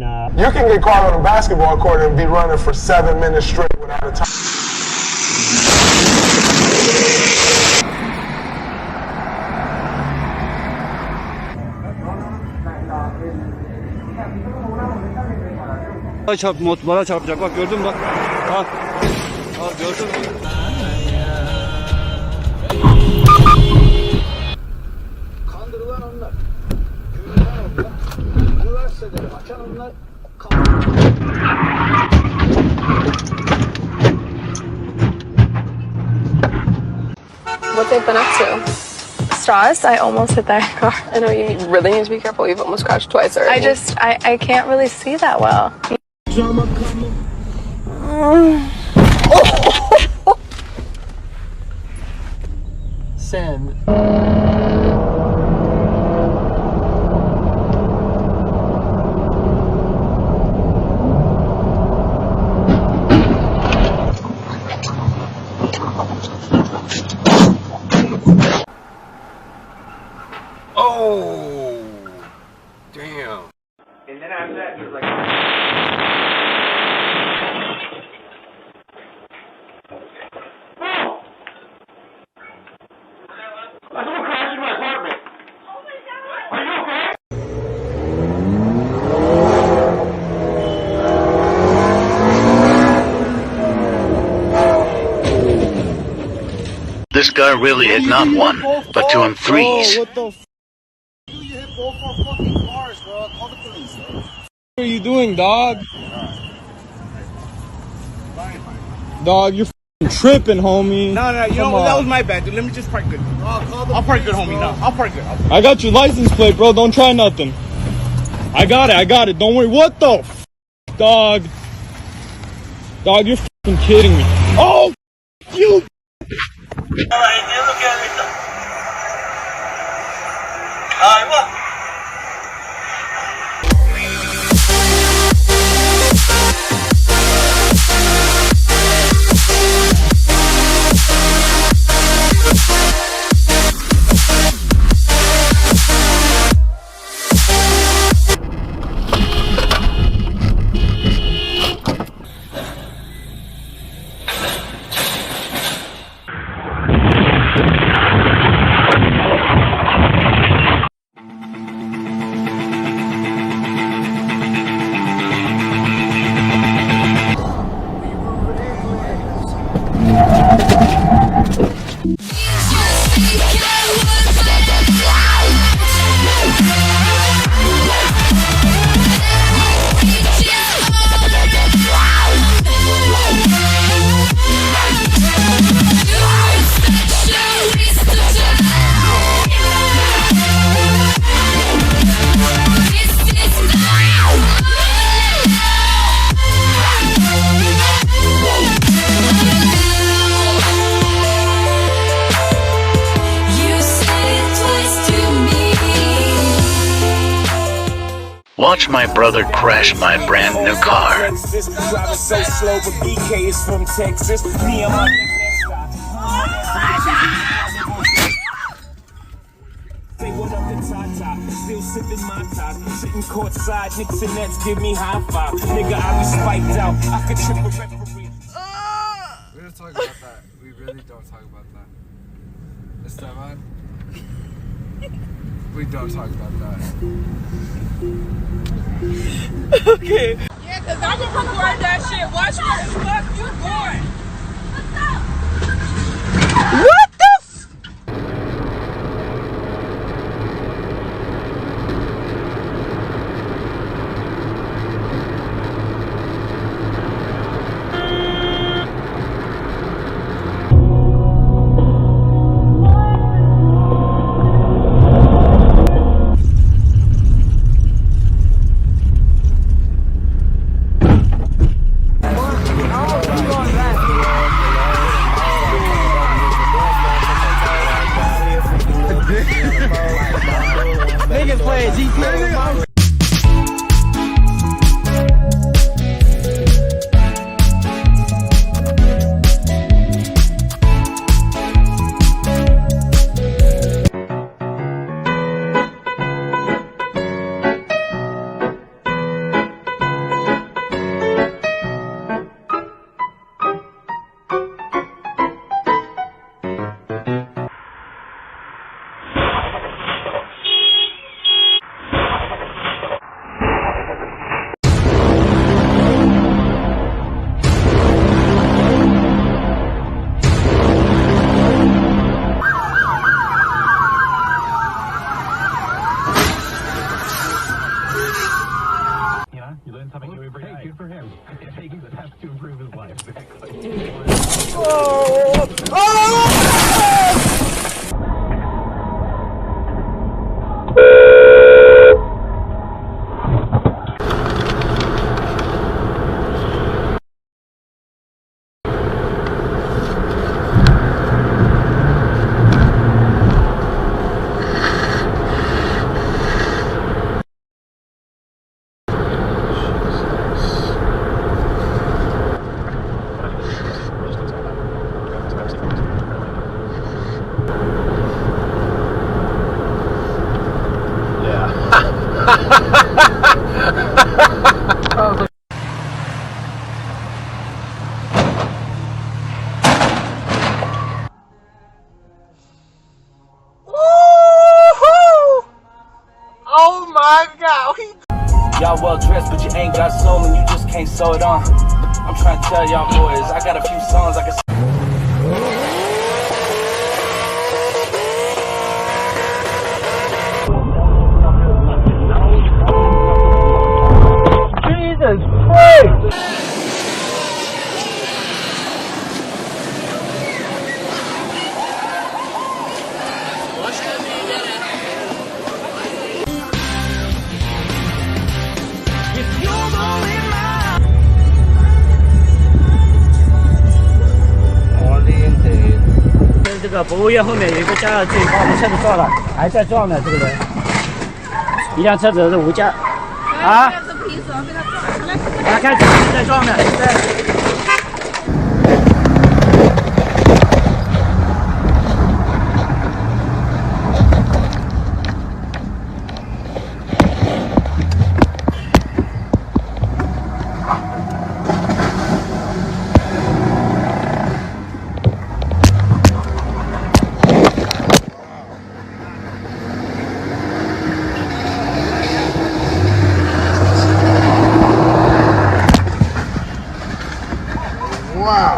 and You can get caught on a basketball court and be running for 7 minutes straight without a time. Bana çarpacak, bak gördün mü bak. Al. Al gördün mü? Kandırılan onlar. Güvenilen onlar. Üniversiteleri açan onlar. What they've been up to. Straws, I almost hit that car. I know you really need to be careful. You've almost crashed twice already. I can't really see that well. Sen. Oh, damn. And then after that, there's like... Someone crashed in my apartment. Oh my God. Are you okay? This guy really hit not one, but two and threes. What the f***? You hit both our fucking cars, bro. Call the police, bro. What are you doing, dog? Dog, you're f***ing tripping, homie. No, you know what? That was my bad, dude. Let me just park good. I'll park good, homie. No, I'll park good. I got your license plate, bro. Don't try nothing. I got it. Don't worry. What the f***, dog? Dog, you're f***ing kidding me. Oh, you. Watch my brother crash my brand new car. Driving so slow, but BK is from Texas. Me and my say what up to Tata, still sipping my top, sitting courtside, Knicks and Nets give me high five. Nigga, I be spiked out, I could trip a referee. We don't talk about that. We really don't talk about that. Is that on? We don't talk about that. Okay. Yeah, because I'm going to record that shit. Watch where the fuck you going. What the f? learn something new every day. Hey, good for him. Taking the steps to improve his life. Oh my God. Y'all well dressed, but you ain't got soul and you just can't sew it on. I'm trying to tell y'all boys, I got a few songs I can. Jesus Christ!这个博物院后面有一个加热器，把我们车子撞了，还在撞呢。这个人，一辆车子是无价啊，他开始在撞呢，对。Wow.